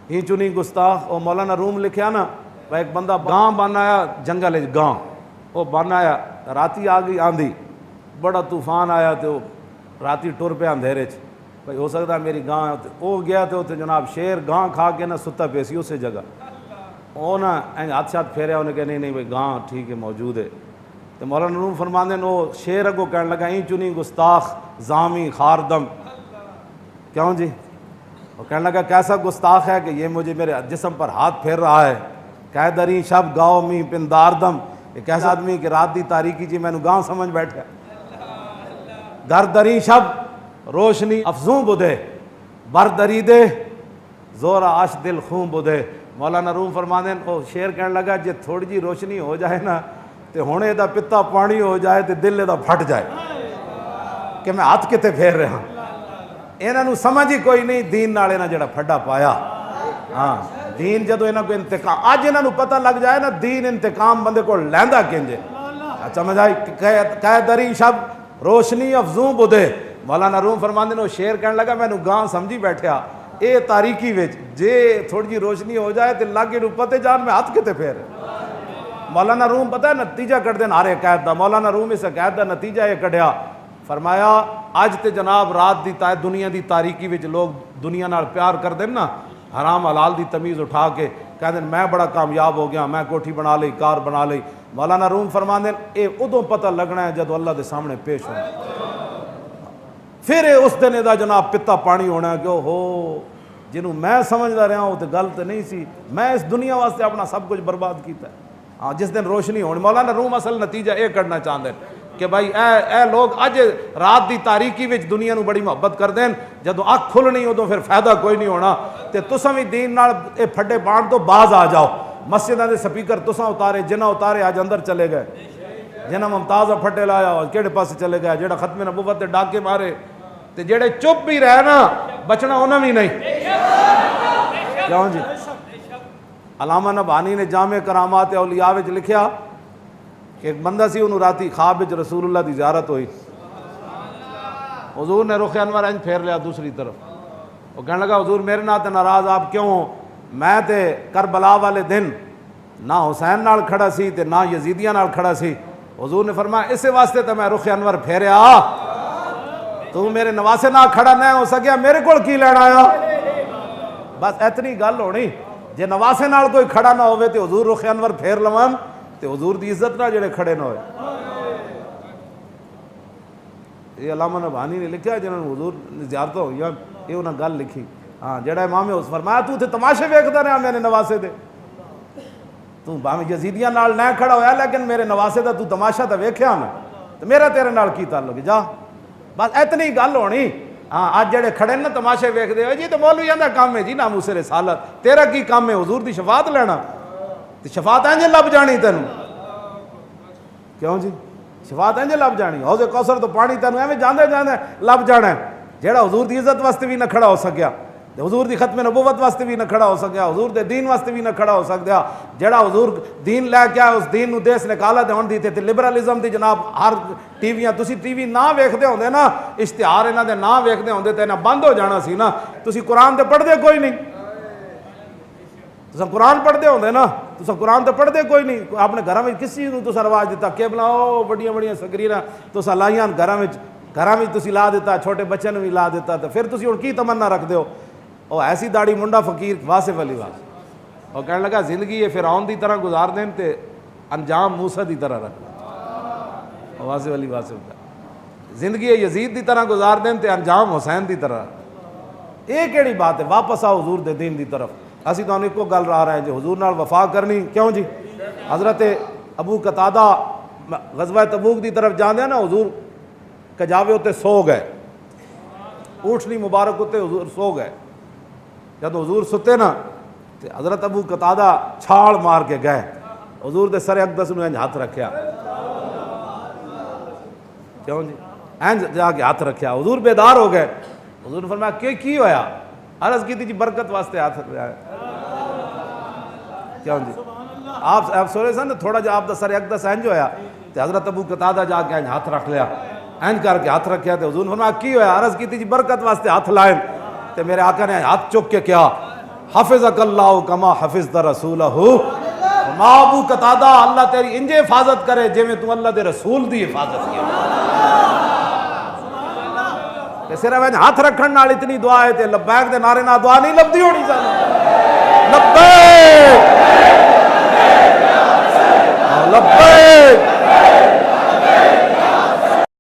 ہی چنی گستاخ او مولانا روم لکھیا نا ایک بندہ گاں بن آیا جنگل گاں وہ بن آیا راتی آ گئی آندھی بڑا طوفان آیا تو راتی ٹر پہ اندھیرے چ بھائی ہو سکتا میری گاں وہ گیا تو جناب شیر گاں کھا کے نا ستا پی سی اسی جگہ وہ نا ہاتھ شاتھ پھیریا انہیں کہ نہیں بھائی گاں ٹھیک ہے موجود ہے تو مولانا روم فرماندے وہ شیر اگو کہنے لگا ہی چنی گستاخ زامی خاردم کیوں جی وہ کہنے لگا کیسا گستاخ ہے کہ یہ مجھے میرے جسم پر ہاتھ پھیر رہا ہے کہہ دری شب گاؤ می پندار دم ایک ایسا آدمی کہ رات دی تاریکی جی میں نے گاں سمجھ بیٹھا در دری شب روشنی افزوں بدھے بر دری دے زورا آش دل خون بدھے مولانا روم فرماندے او شیر کہنے لگا جے تھوڑی جی روشنی ہو جائے نا تے ہونے دا پتا پانی ہو جائے تے دل دا پھٹ جائے کہ میں ہاتھ کتے پھیر رہا انہاں نو سمجھ ہی کوئی نہیں دین نال انہاں جڑا پھڈا پایا ہاں دین جدو انہاں کو انتقام اج انہاں نو پتہ لگ جائے نا دین انتقام بندے کو لیندا کنجے سمجھ آئی کہ دری شب روشنی افزوں بدھے مولانا روم فرماندے نو شیر کہنے لگا میں نو گاں سمجھی بیٹھیا اے تاریکی وچ جے تھوڑی جی روشنی ہو جائے تے لاگے نو پتے جان میں ہاتھ کتے پھیر مولانا روم پتہ ہے نتیجہ کٹ دین ہر حکایت دا مولانا روم اس حکایت دا نتیجہ یہ کڈیا فرمایا اج تے جناب رات دی دنیا دی تاریکی وچ لوگ دنیا نال پیار کر دین نا حرام حلال دی تمیز اٹھا کے کہہ دین میں بڑا کامیاب ہو گیا میں کوٹھی بنا لئی کار بنا لئی مولانا روم فرماندے اے ادوں پتہ لگنا ہے جدو اللہ دے سامنے پیش ہونا پھر اس دن دا جناب پتا پانی ہونا ہے کہ ہو جنوں میں سمجھدا رہا ہوں تے گل تے نہیں سی میں اس دنیا واسطے اپنا سب کچھ برباد کیتا ہے ہاں جس دن روشنی ہونی مولانا روم اصل نتیجہ یہ کرنا چاہتے ہیں کہ بھائی اے لوگ اج رات دی تاریکی وچ دنیا نو بڑی محبت کر دین جدو اکھ کھلنی ادو پھر فائدہ کوئی نہیں ہونا تے تساں وی دین نال اے پھڈے بانٹ تو باز آ جاؤ مسجداں دے سپیکر تساں اتارے جنہ اتارے اج اندر چلے گئے جنہ ممتاز پھٹے لایا کیڑے پاسے چلے گئے جڑا ختم نبوت تے ڈاکے مارے تے جڑے چپ بھی رہے نا بچنا انہاں بھی نہیں کیوں جی علامہ نبہانی نے جامع کرامات اولیاء وچ لکھیا کہ ایک بندہ سی انہوں راتی خواب وچ رسول اللہ دی زیارت ہوئی حضور نے رخ انور انج پھیر لیا دوسری طرف وہ کہنے لگا حضور میرے نال تے ناراض آپ کیوں ہو میں تے کربلا والے دن نہ حسین نال کھڑا سی تے نہ یزیدیاں نال کھڑا سی حضور نے فرمایا اسے واسطے تے میں رخ انور پھیریا تو میرے نواسے نال کھڑا نہ ہو سکیا میرے کول کی لینا آیا بس اتنی گل ہونی جے نواسے نال کوئی کھڑا نہ ہوئے تے حضور رخ انور پھیر لون تے حضور دی عزت نہ جڑے کھڑے نہ ہوئے یہ علامہ نبہانی نے لکھا جنہوں نے حضور زیارتوں ہوئی یہ انہوں نے گل لکھی ہاں جڑا امام اس فرمایا تو تے تماشے ویکھدا رہا میرے نواسے دے تو باویں یزیدیاں نال نہ کھڑا ہویا لیکن میرے نواسے دا تو تماشا تے ویکھیا نا تے میرا تیرے نال کی تعلق جا بس اتنی گل ہونی ہاں آج جڑے کھڑے نا تماشے ویکھدے ہوئے جی تو مولویاں دا کام ہے جی ناموس رسالت تیرا کی کام ہے حضور دی شفاعت لینا تے شفاعت انج لب جانی تینوں کیوں جی شفاعت انج لب جانی حوض کوثر تو پانی تینوں ایویں جاندے جاندے لب جانا ہے جیڑا حضور دی عزت واسطے بھی نہ کھڑا ہو سکیا حضور دی ختم نبوت واسطے بھی نہ کھڑا ہو سکیا حضور دے دین واسطے بھی نہ کھڑا ہو سکیا جیڑا حضور دین لے کے آیا اس دین نو دیس نکالا تے ہن دی تے لبرلزم دی جناب ہر ٹی ویاں تسی ٹی وی نہ ویکھدے ہوندے نا اشتہار انہاں دے نہ ویکھدے ہوندے تے انہاں بند ہو جانا سی نا تسی قرآن تے پڑھدے کوئی نہیں تساں قرآن پڑھدے ہوندے نا تساں قرآن تے پڑھدے کوئی نہیں اپنے گھراں وچ کس چیز نو تساں رواج دیتا کیبلاں او بڑیاں بڑیاں سکریناں تساں لائیاں گھراں وچ تسی لا دیتا چھوٹے بچے نو بھی لا دیتا تے پھر تسی ہن کی تمنا رکھدے ہو او ایسی داڑھی منڈا فقیر واصف علی واصف اور کہنے لگا زندگی یہ فرعون دی طرح گزار دیں تے انجام موسیٰ دی طرح رکھ واصف علی واصف کا زندگی یزید دی طرح گزار دیں تے انجام حسین دی طرح یہ کیڑی بات ہے واپس آؤ حضور دے دین دی طرف اسی تو ایک گل رہا رہے ہیں جو حضور نال وفا کرنی کیوں جی حضرت ابو قتادہ غزوہ تبوک دی طرف جاندے ہیں نا حضور کجاوے ہوتے سو گئے اونٹنی مبارک ہوتے حضور سو گئے جب حضور ستے نا تو حضرت ابو قتادہ چھاڑ مار کے گئے حضور دے سر اقدس نے انج ہاتھ رکھیا کیوں جی انج جا کے ہاتھ رکھیا حضور بیدار ہو گئے حضور نے فرمایا کی ہویا عرض کی تھی جی برکت واسطے ہاتھ رکھیا کیوں جی آپ سورے سن تھوڑا جا آپ دا سر اقدس انج ہویا تو حضرت ابو قتادہ جا کے انج ہاتھ رکھ لیا انج کر کے ہاتھ رکھیا تو حضور نے فرمایا کی ہویا عرض کی تھی جی برکت واسطے ہاتھ لائیں تو میرے آقا نے ہاتھ چک کے کیا حفظک اللہ کما حفظت رسولہ، ماں ابو قتادہ اللہ تیری انجے حفاظت کرے جے میں تو اللہ دے رسول دی حفاظت کی، کہ صرف ہاتھ رکھن نال اتنی دعا ہے تے لبیک دے نعرے نال دعا نہیں لبدی ہونی چاہیے، لبیک